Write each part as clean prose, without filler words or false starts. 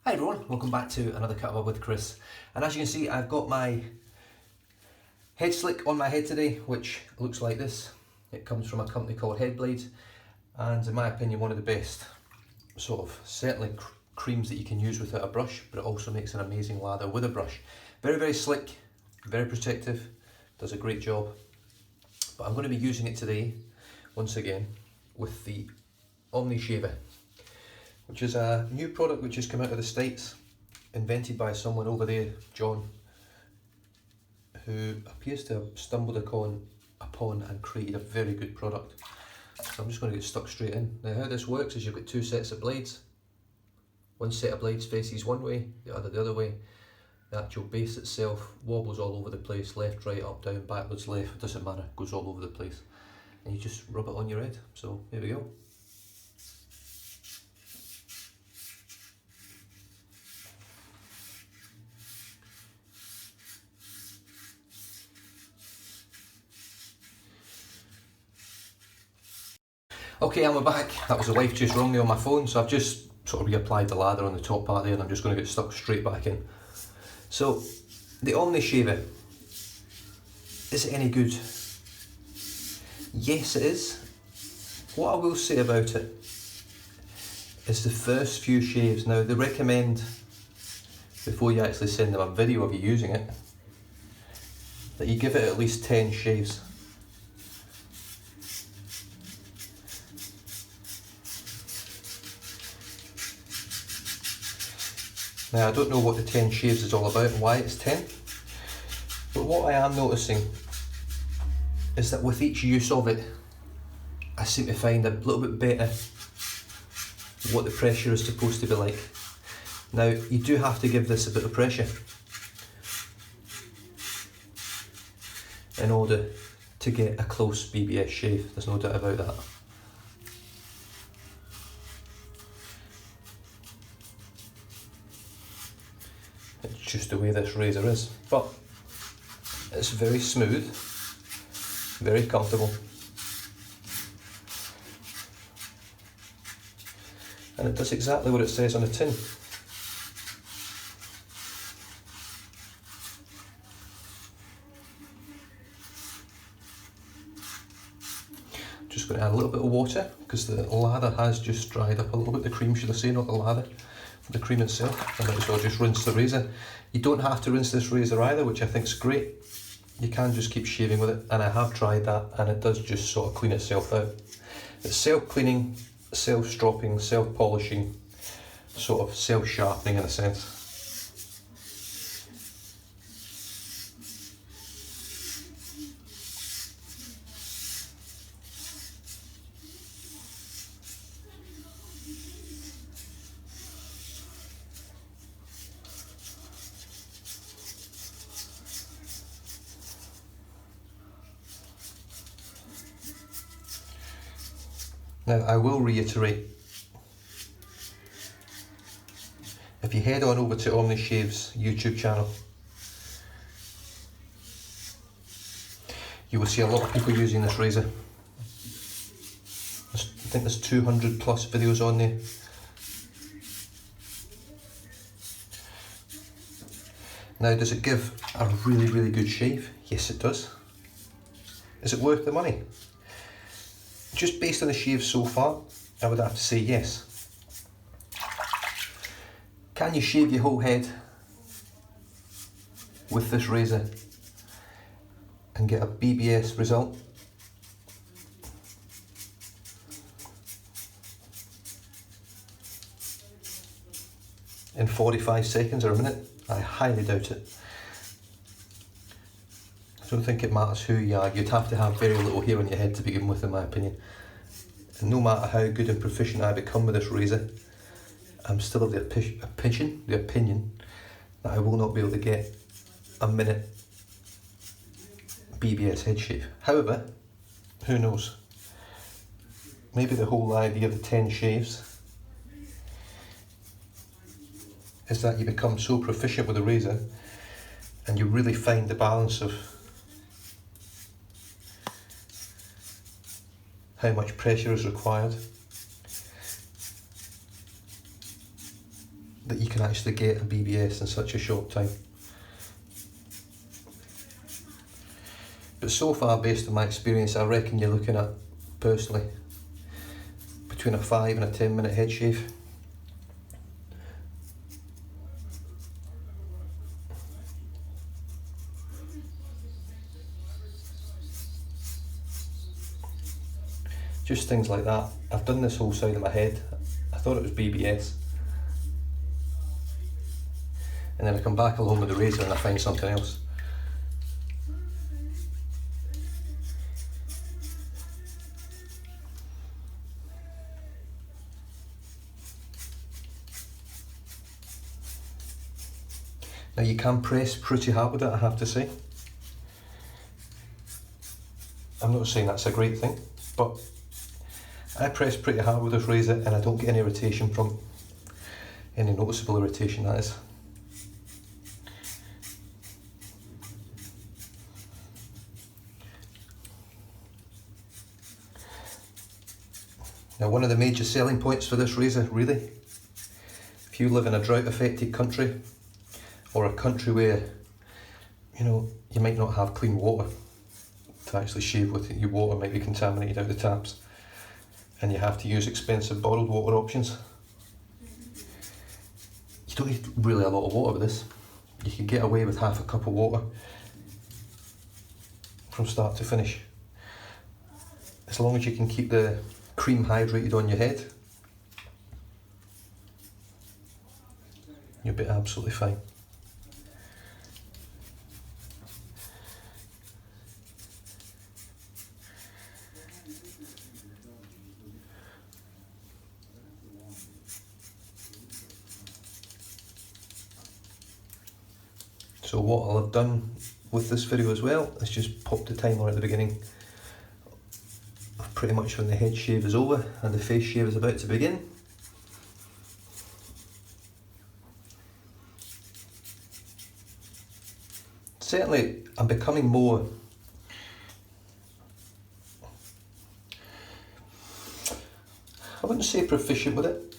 Hi everyone, welcome back to another cut up with Chris. And as you can see, I've got my head slick on my head today, which looks like this. It comes from a company called Headblade, and in my opinion, one of the best sort of certainly creams that you can use without a brush, but it also makes an amazing lather with a brush. Very, very slick, very protective, does a great job. But I'm going to be using it today, once again, with the OmniShaver, which is a new product which has come out of the States, invented by someone over there, John, who appears to have stumbled upon and created a very good product. So I'm just going to get stuck straight in. Now how this works is you've got two sets of blades. One set of blades faces one way, the other way. The actual base itself wobbles all over the place, left, right, up, down, backwards, left, it doesn't matter, goes all over the place. And you just rub it on your head. So here we go. Okay, and we're back. That was the wife just rung me on my phone, so I've just sort of reapplied the lather on the top part there, and I'm just going to get stuck straight back in. So, the OmniShaver, is it any good? Yes, it is. What I will say about it is the first few shaves. Now, they recommend, before you actually send them a video of you using it, that you give it at least 10 shaves. Now I don't know what the 10 shaves is all about and why it's 10, but what I am noticing is that with each use of it, I seem to find a little bit better what the pressure is supposed to be like. Now you do have to give this a bit of pressure in order to get a close BBS shave, there's no doubt about that. It's just the way this razor is, but it's very smooth, very comfortable, and it does exactly what it says on the tin. Just going to add a little bit of water because the lather has just dried up a little bit. The cream, should I say, not the lather. The cream itself, and might as well just rinse the razor. You don't have to rinse this razor either, which I think is great. You can just keep shaving with it, and I have tried that, and it does just sort of clean itself out. It's self-cleaning, self-stropping, self-polishing, sort of self-sharpening in a sense. Now I will reiterate, if you head on over to OmniShave's YouTube channel, you will see a lot of people using this razor. I think there's 200 plus videos on there. Now, does it give a really, really good shave? Yes, it does. Is it worth the money? Just based on the shave so far, I would have to say yes. Can you shave your whole head with this razor and get a BBS result? In 45 seconds or a minute? I highly doubt it. I don't think it matters who you are, you'd have to have very little hair on your head to begin with, in my opinion. And no matter how good and proficient I become with this razor, I'm still of the opinion that I will not be able to get a minute BBS head shave. However, who knows? Maybe the whole idea of the 10 shaves is that you become so proficient with the razor and you really find the balance of how much pressure is required, that you can actually get a BBS in such a short time. But so far, based on my experience, I reckon you're looking at, personally, between a 5 and a 10 minute head shave. Just things like that. I've done this whole side of my head. I thought it was BBS. And then I come back along with the razor and I find something else. Now you can press pretty hard with it, I have to say. I'm not saying that's a great thing, but I press pretty hard with this razor and I don't get any irritation from it. Any noticeable irritation, that is. Now, one of the major selling points for this razor, really, if you live in a drought affected country, or a country where, you know, you might not have clean water to actually shave with, your water might be contaminated out the taps, and you have to use expensive bottled water options. You don't need really a lot of water with this. You can get away with half a cup of water from start to finish. As long as you can keep the cream hydrated on your head, you'll be absolutely fine. So what I'll have done with this video as well is just pop the timer at the beginning of pretty much when the head shave is over and the face shave is about to begin. Certainly I'm becoming more I wouldn't say proficient with it,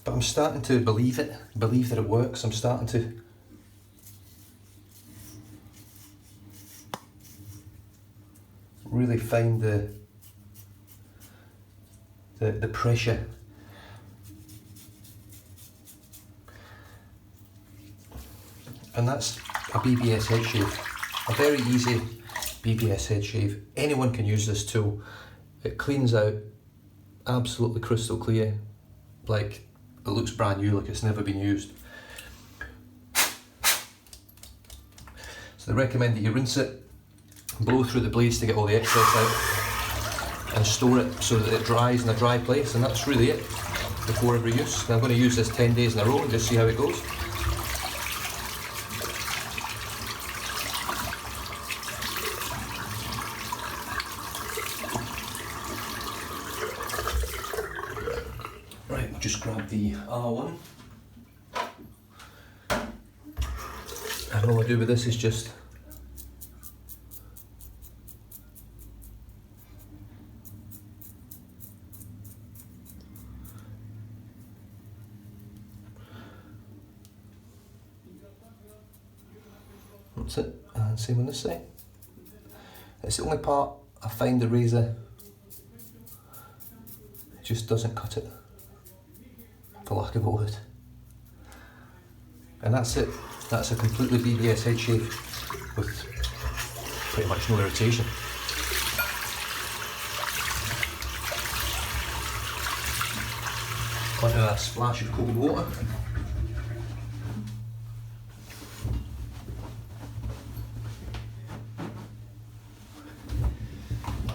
but I'm starting to believe that it works. I'm starting to really find the pressure. And that's a BBS head shave, a very easy BBS head shave. Anyone can use this tool. It cleans out absolutely crystal clear, like it looks brand new, like it's never been used. So they recommend that you rinse it, blow through the blades to get all the excess out, and store it so that it dries in a dry place, and that's really it before every use. Now I'm going to use this 10 days in a row and just see how it goes. Right, we'll just grab the R1. And all I do with this is just that's it, and same on this side. It's the only part I find the razor just doesn't cut it, for lack of a word. And that's it. That's a completely BBS head shave with pretty much no irritation. Onto a splash of cold water.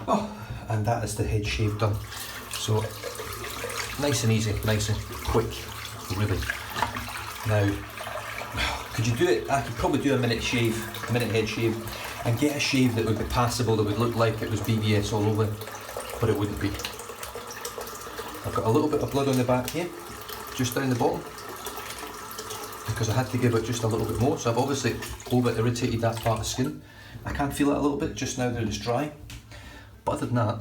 Oh, and that is the head shave done. So nice and easy, nice and quick, really. Now, could you do it? I could probably do a minute head shave, and get a shave that would be passable, that would look like it was BBS all over, but it wouldn't be. I've got a little bit of blood on the back here, just down the bottom, because I had to give it just a little bit more, so I've obviously over irritated that part of the skin. I can feel it a little bit just now that it's dry, but other than that,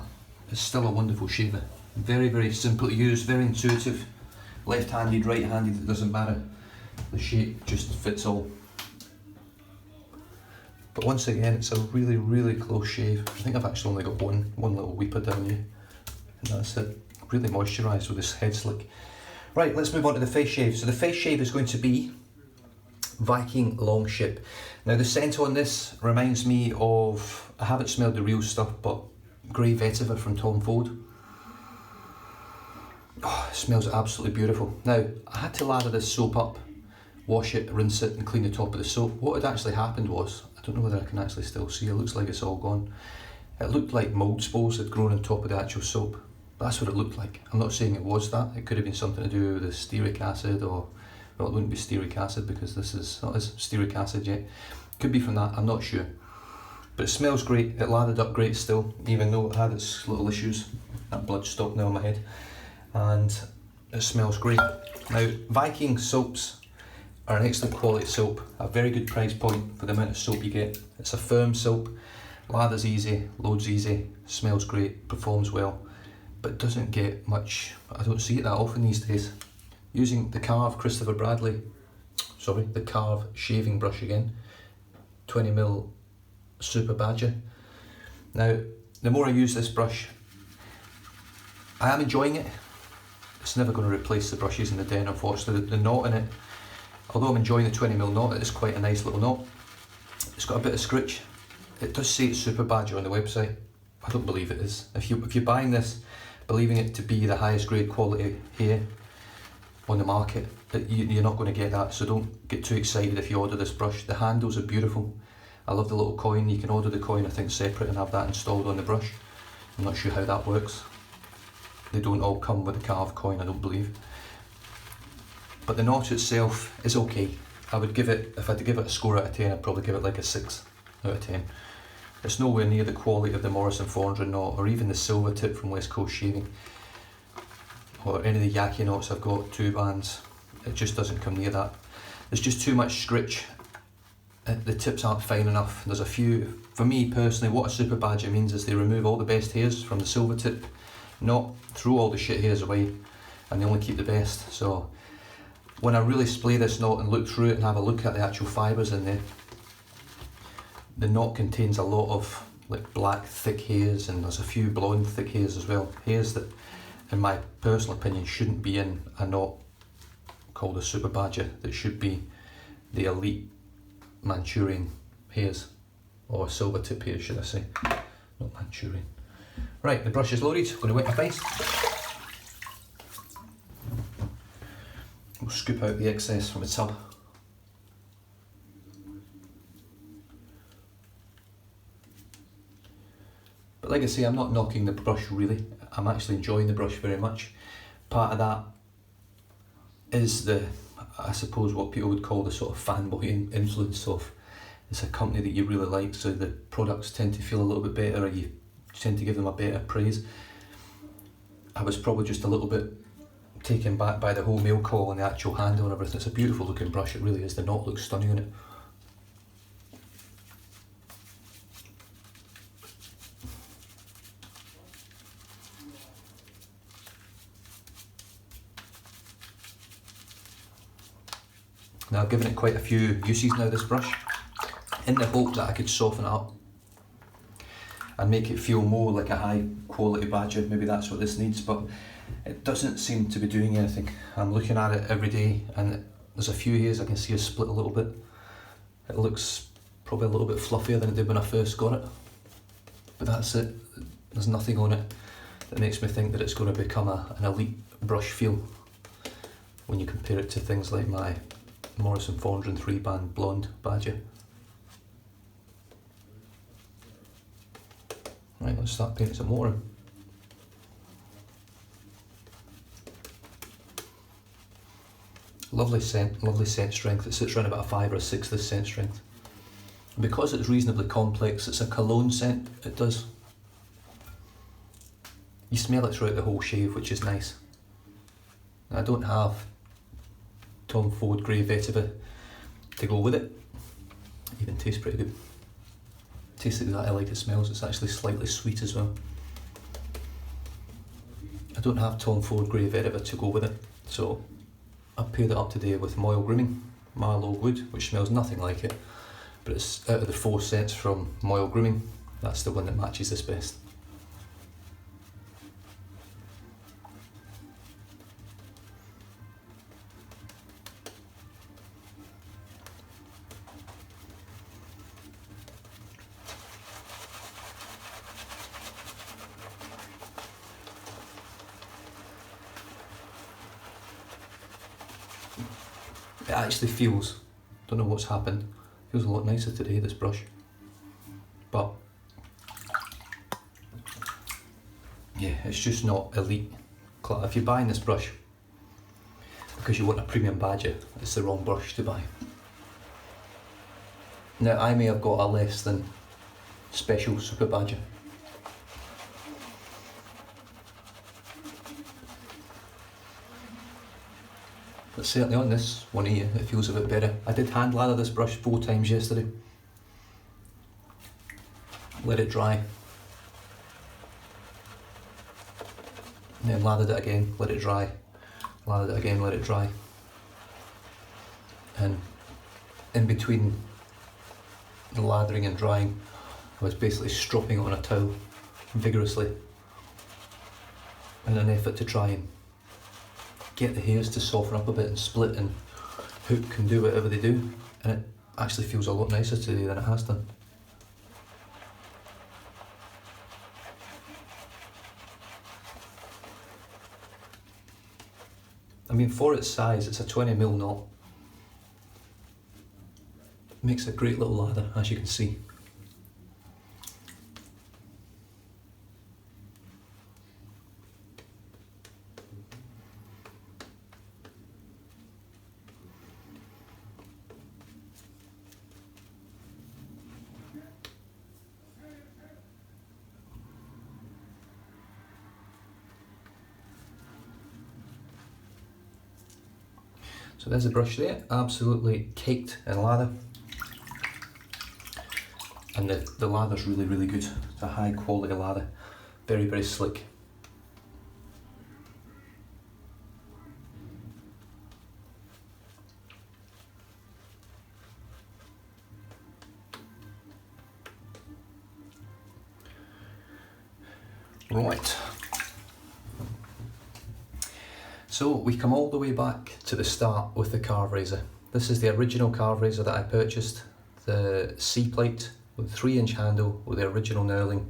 it's still a wonderful shaver. Very, very simple to use, very intuitive, left-handed, right-handed, it doesn't matter. The shape just fits all. But once again, it's a really, really close shave. I think I've actually only got one little weeper down here, and that's it. Really moisturised with this head slick. Right, let's move on to the face shave. So the face shave is going to be Viking Longship. Now the scent on this reminds me of, I haven't smelled the real stuff, but Grey Vetiver from Tom Ford. Oh, it smells absolutely beautiful. Now, I had to lather this soap up, wash it, rinse it and clean the top of the soap. What had actually happened was, I don't know whether I can actually still see, it looks like it's all gone. It looked like mould spores had grown on top of the actual soap. That's what it looked like. I'm not saying it was that. It could have been something to do with the stearic acid, or, well, it wouldn't be stearic acid because this is not stearic acid yet. Could be from that, I'm not sure. But it smells great, it lathered up great still, even though it had its little issues. That blood stopped now on my head. And it smells great. Now, Viking soaps are an excellent quality soap, a very good price point for the amount of soap you get. It's a firm soap, lathers easy, loads easy, smells great, performs well, but doesn't get much, I don't see it that often these days. Using the Karve the Karve shaving brush again, 20mm Super Badger. Now, the more I use this brush, I am enjoying it. It's never going to replace the brushes in the den, unfortunately. The knot in it, although I'm enjoying the 20mm knot, it is quite a nice little knot. It's got a bit of scritch. It does say it's Super Badger on the website. I don't believe it is. If you're buying this, believing it to be the highest grade quality hair on the market, you're not going to get that, so don't get too excited if you order this brush. The handles are beautiful. I love the little coin. You can order the coin, I think, separate and have that installed on the brush. I'm not sure how that works. They don't all come with the Karve coin, I don't believe. But the knot itself is okay. I would give it, if I had to give it a score out of 10, I'd probably give it like a 6 out of 10. It's nowhere near the quality of the Morrison 400 knot, or even the silver tip from West Coast Shaving, or any of the Yaki knots I've got, 2 bands. It just doesn't come near that. There's just too much scritch. The tips aren't fine enough. There's a few, for me personally, what a Super Badger means is they remove all the best hairs from the silver tip knot, throw all the shit hairs away, and they only keep the best. So when I really splay this knot and look through it and have a look at the actual fibres in there, the knot contains a lot of like black thick hairs, and there's a few blonde thick hairs as well. Hairs that, in my personal opinion, shouldn't be in a knot called a Super Badger. That should be the elite Manchurian hairs, or silver tip hairs should I say, not Manchurian. Right, the brush is loaded, I'm going to wet my face. We'll scoop out the excess from the tub. But like I say, I'm not knocking the brush really. I'm actually enjoying the brush very much. Part of that is the, I suppose, what people would call the sort of fanboy influence of, it's a company that you really like, so the products tend to feel a little bit better, or you tend to give them a better praise. I was probably just a little bit taken back by the whole mail call and the actual handle and everything. It's a beautiful looking brush, it really is. The knot looks stunning on it. Now I've given it quite a few uses now, this brush, in the hope that I could soften it up and make it feel more like a high quality badger. Maybe that's what this needs, but it doesn't seem to be doing anything. I'm looking at it every day and there's a few hairs I can see is split a little bit. It looks probably a little bit fluffier than it did when I first got it, but that's it. There's nothing on it that makes me think that it's going to become an elite brush feel when you compare it to things like my Morrison 403 band blonde badger. Right, let's start painting some more. Lovely scent strength. It sits around about a 5 or a 6, this scent strength. And because it's reasonably complex, it's a cologne scent, it does. You smell it throughout the whole shave, which is nice. I don't have Tom Ford Grey Vetiver to go with it. It even tastes pretty good. Tastes exactly like it smells. It's actually slightly sweet as well. I don't have Tom Ford Grey Vetiver to go with it, so I've paired it up today with Moyle Grooming, Marlow Wood, which smells nothing like it, but it's out of the 4 scents from Moyle Grooming, that's the one that matches this best. It actually feels, don't know what's happened, feels a lot nicer today, this brush. But yeah, it's just not elite. If you're buying this brush because you want a premium badger, it's the wrong brush to buy. Now I may have got a less than special super badger. But certainly on this one here, it feels a bit better. I did hand lather this brush 4 times yesterday. Let it dry. And then lathered it again, let it dry. Lathered it again, let it dry. And in between the lathering and drying, I was basically stropping it on a towel vigorously in an effort to try and get the hairs to soften up a bit and split and hook and do whatever they do, and it actually feels a lot nicer today than it has done. I mean, for its size, it's a 20mm knot. Makes a great little lather, as you can see. So there's a brush there, absolutely caked in lather. And the lather's really, really good. It's a high quality lather, very, very slick. Right. So we come all the way back to the start with the Karve razor. This is the original Karve razor that I purchased, the C-plate with 3-inch handle with the original knurling.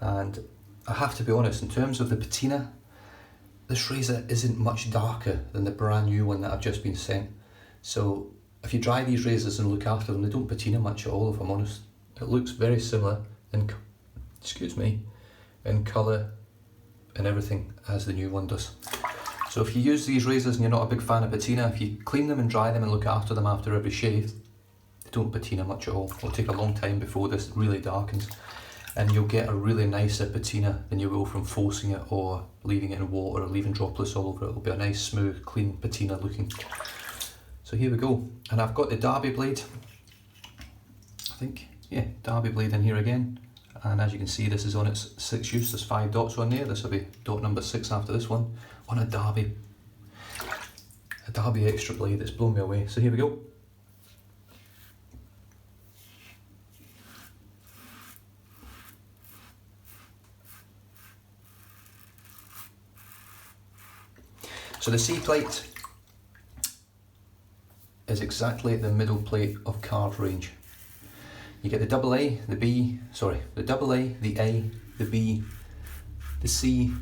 And I have to be honest, in terms of the patina, this razor isn't much darker than the brand new one that I've just been sent. So if you dry these razors and look after them, they don't patina much at all, if I'm honest. It looks very similar in, in colour and everything as the new one does. So if you use these razors and you're not a big fan of patina, if you clean them and dry them and look after them after every shave, they don't patina much at all. It'll take a long time before this really darkens, and you'll get a really nicer patina than you will from forcing it or leaving it in water or leaving droplets all over it. It'll be a nice, smooth, clean patina looking. So here we go. And I've got the Derby blade, I think, yeah, Derby blade in here again. And as you can see, this is on its 6th use. There's 5 dots on there. This will be dot number 6 after this one. On a Derby extra blade. It's blown me away. So here we go. So the C plate is exactly the middle plate of Karve range. You get the double A, the B, the double A, the A, the B, the C,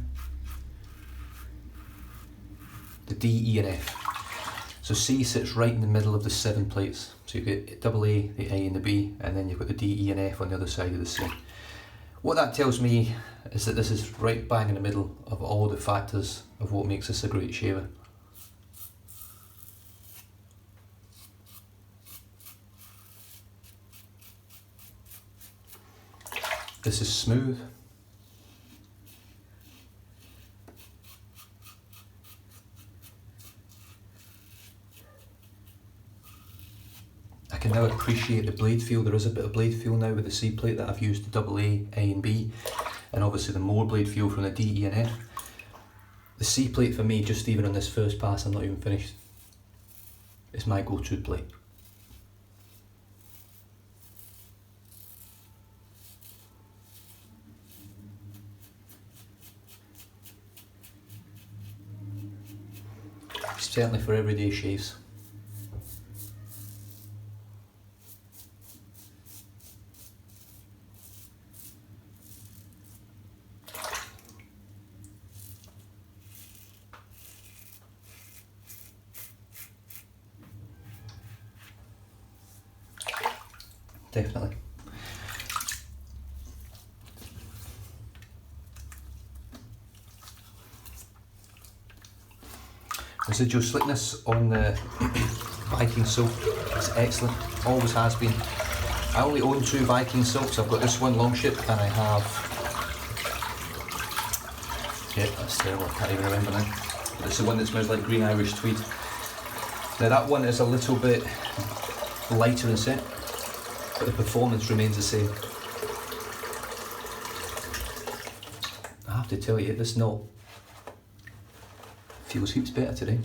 the D, E and F. So C sits right in the middle of the 7 plates. So you get double A, the A and the B, and then you've got the D, E and F on the other side of the C. What that tells me is that this is right bang in the middle of all the factors of what makes this a great shaver. This is smooth. I can now appreciate the blade feel. There is a bit of blade feel now with the C plate that I've used the double A, A and B, and obviously the more blade feel from the D, E and F. The C plate for me, just even on this first pass, I'm not even finished. is my go-to blade. Certainly for everyday shaves. Definitely. Residual slickness on the Viking soap is excellent, always has been. I only own 2 Viking soaps. I've got this one, Longship, and I have, yeah, that's terrible, I can't even remember now. But it's the one that smells like green Irish tweed. Now that one is a little bit lighter in scent, but the performance remains the same. I have to tell you, this knot feels heaps better today.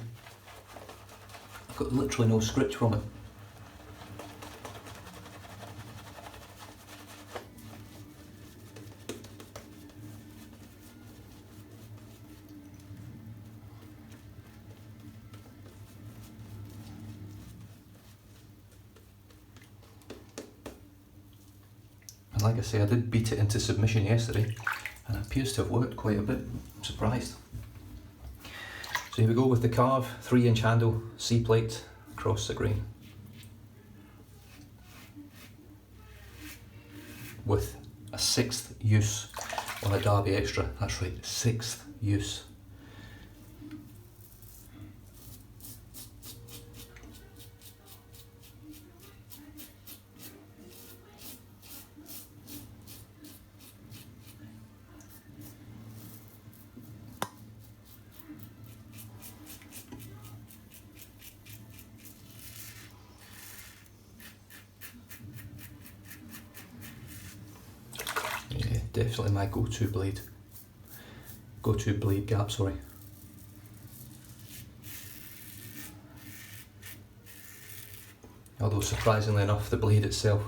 I've got literally no script from it. And like I say, I did beat it into submission yesterday, and it appears to have worked quite a bit. I'm surprised. So here we go with the Karve 3-inch handle C-plate across the grain, with a 6th use on a Derby Extra. That's right, 6th use. Yeah, definitely my go-to blade. Go-to blade gap, sorry. Although surprisingly enough, the blade itself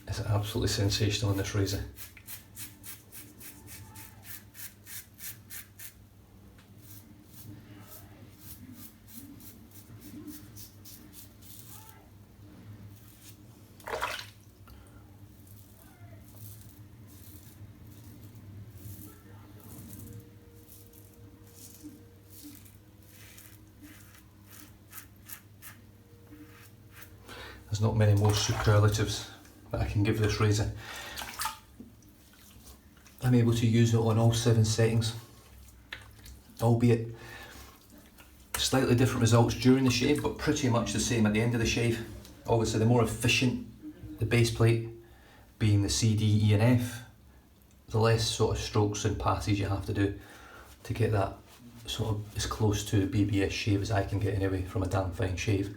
is absolutely sensational in this razor. There's not many more superlatives that I can give this razor. I'm able to use it on all 7 settings, albeit slightly different results during the shave, but pretty much the same at the end of the shave. Obviously the more efficient the base plate, being the C, D, E and F, the less sort of strokes and passes you have to do to get that sort of as close to a BBS shave as I can get anyway from a damn fine shave.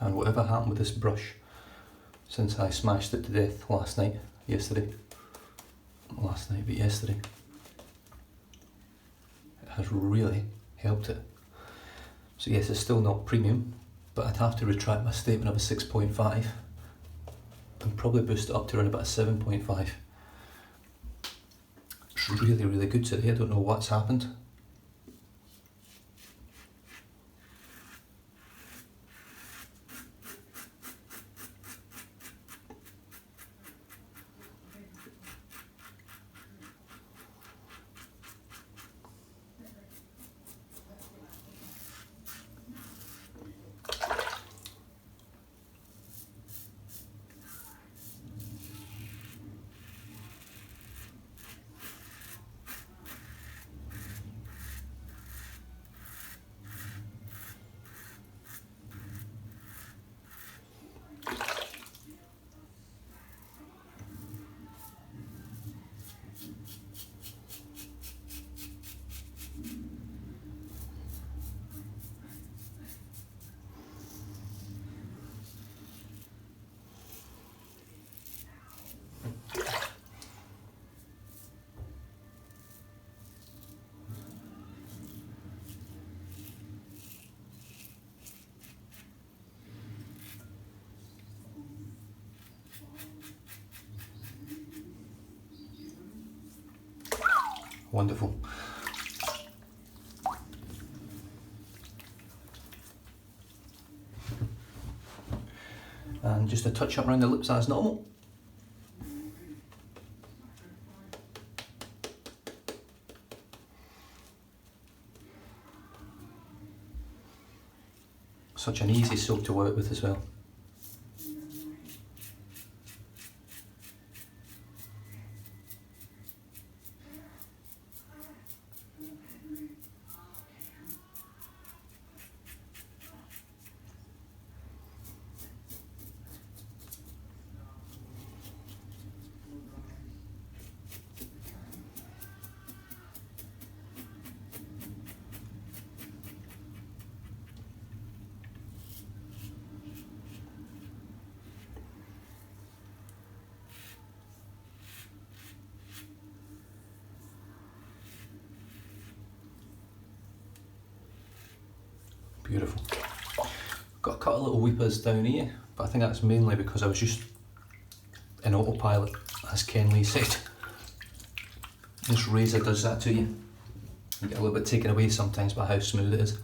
And whatever happened with this brush since I smashed it to death yesterday, it has really helped it. So yes, it's still not premium, but I'd have to retract my statement of a 6.5 and probably boost it up to around about a 7.5. It's really, really good today. I don't know what's happened. Wonderful. And just a touch up around the lips as normal. Such an easy soap to work with as well. Beautiful. Got a couple of little weepers down here, but I think that's mainly because I was just in autopilot, as Ken Lee said. This razor does that to you. You get a little bit taken away sometimes by how smooth it is.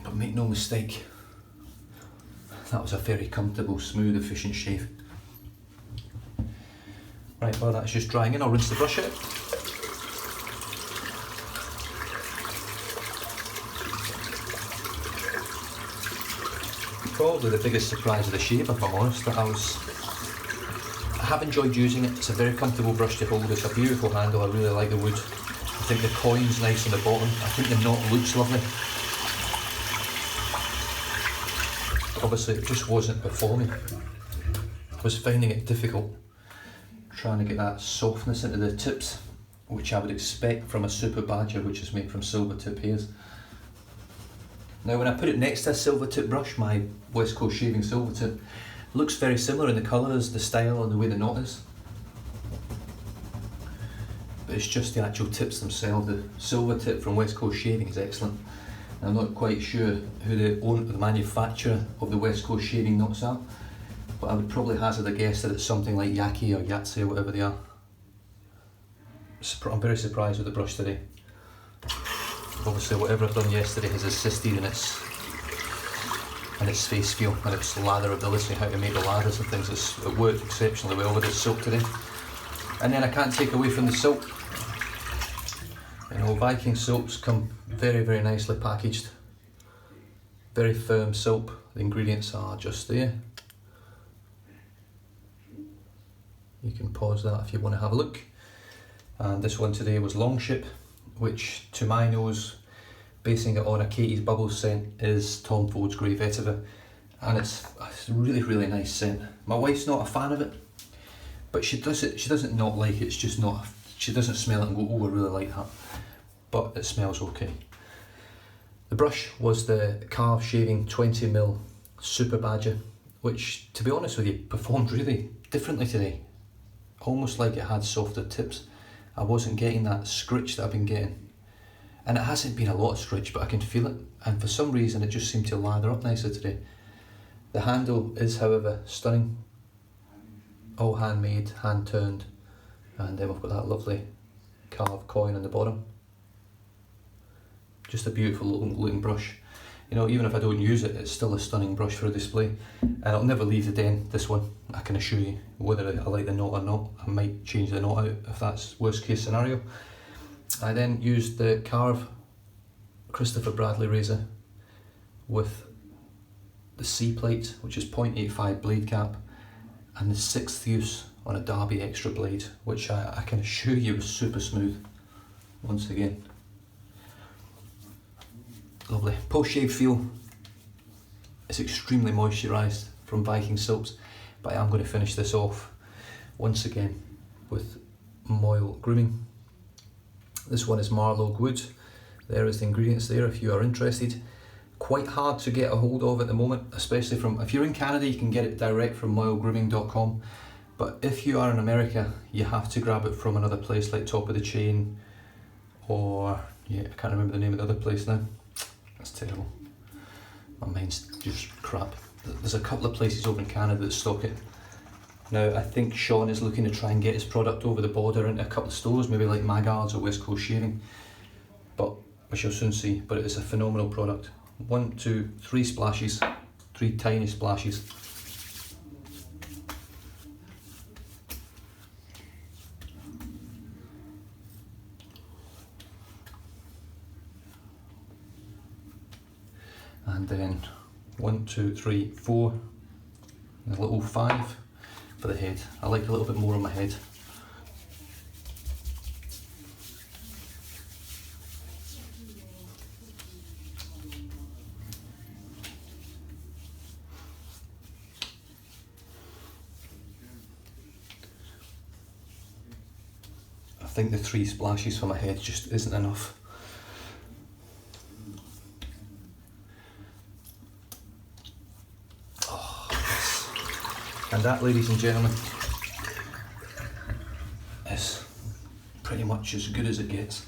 But make no mistake, that was a very comfortable, smooth, efficient shave. Right, while that's just drying in, I'll rinse the brush out. Probably the biggest surprise of the shave, if I'm honest, that I have enjoyed using it. It's a very comfortable brush to hold, it's a beautiful handle, I really like the wood. I think the coin's nice on the bottom, I think the knot looks lovely. Obviously it just wasn't performing. I was finding it difficult trying to get that softness into the tips, which I would expect from a Super Badger, which is made from silver tip hairs. Now when I put it next to a silver tip brush, my West Coast Shaving silver tip, looks very similar in the colours, the style and the way the knot is. But it's just the actual tips themselves. The silver tip from West Coast Shaving is excellent. And I'm not quite sure who the manufacturer of the West Coast Shaving knots are, but I would probably hazard a guess that it's something like Yaki or Yatse or whatever they are. I'm very surprised with the brush today. Obviously whatever I've done yesterday has assisted in its face feel and its latherability, how to make the lathers and things. It worked exceptionally well with this soap today. And then I can't take away from the soap. You know, Viking soaps come very, very nicely packaged. Very firm soap. The ingredients are just there. You can pause that if you want to have a look. And this one today was Longship, which to my nose, basing it on a Katie's Bubbles scent, is Tom Ford's Grey Vetiver. And it's a really, really nice scent. My wife's not a fan of it, but she doesn't not like it, it's just not, she doesn't smell it and go, oh I really like that. But it smells okay. The brush was the Karve Shaving 20mm Super Badger, which to be honest with you, performed really differently today. Almost like it had softer tips. I wasn't getting that scritch that I've been getting. And it hasn't been a lot of scritch, but I can feel it. And for some reason it just seemed to lather up nicely today. The handle is however stunning. All handmade, hand turned. And then we've got that lovely carved coin on the bottom. Just a beautiful looking brush. You know, even if I don't use it, it's still a stunning brush for a display. And I'll never leave the den, this one, I can assure you. Whether I like the knot or not, I might change the knot out if that's worst case scenario. I then used the Karve Christopher Bradley razor with the C plate, which is 0.85 blade cap, and the 6th use on a Derby extra blade, which I can assure you is super smooth. Once again, lovely. Post shave feel, it's extremely moisturised from Viking soaps, but I am going to finish this off once again with Moyle grooming. This one is Marlow Wood. There is the ingredients there if you are interested. Quite hard to get a hold of at the moment, especially from, if you're in Canada you can get it direct from moylegrooming.com, but if you are in America you have to grab it from another place like Top of the Chain, or yeah, I can't remember the name of the other place now. That's terrible. My mind's just crap. There's a couple of places over in Canada that stock it. Now I think Sean is looking to try and get his product over the border into a couple of stores, maybe like Magards or West Coast Shaving, but we shall soon see. But it is a phenomenal product. 1, 2, 3 splashes, 3 tiny splashes. And then 1, 2, 3, 4, and a little 5 for the head. I like a little bit more on my head. I think the 3 splashes for my head just isn't enough. And that, ladies and gentlemen, is pretty much as good as it gets.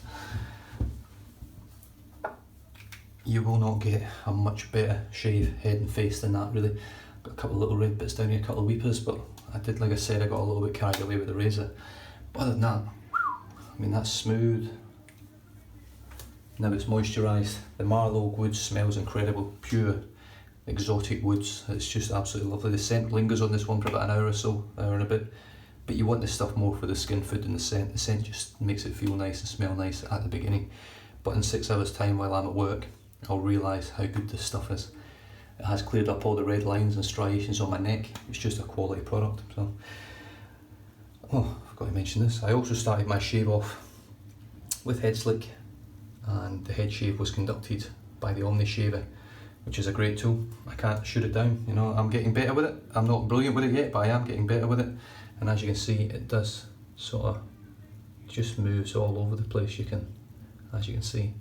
You will not get a much better shave head and face than that, really. Got a couple of little red bits down here, a couple of weepers, but I did, like I said, I got a little bit carried away with the razor. But other than that, I mean, that's smooth. Now it's moisturised. The Marlow wood smells incredible, pure, exotic woods. It's just absolutely lovely. The scent lingers on this one for about an hour or so, hour and a bit. But you want this stuff more for the skin food than the scent. The scent just makes it feel nice and smell nice at the beginning. But in 6 hours time while I'm at work, I'll realise how good this stuff is. It has cleared up all the red lines and striations on my neck. It's just a quality product. So, oh, I forgot to mention this. I also started my shave off with head slick, and the head shave was conducted by the OmniShaver, which is a great tool. I can't shoot it down, you know, I'm getting better with it. I'm not brilliant with it yet, but I am getting better with it. And as you can see, it does sort of just moves all over the place. You can, as you can see,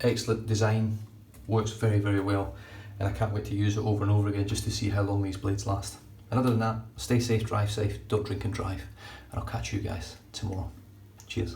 excellent design, works very, very well. And I can't wait to use it over and over again just to see how long these blades last. And other than that, stay safe, drive safe, don't drink and drive. And I'll catch you guys tomorrow. Cheers.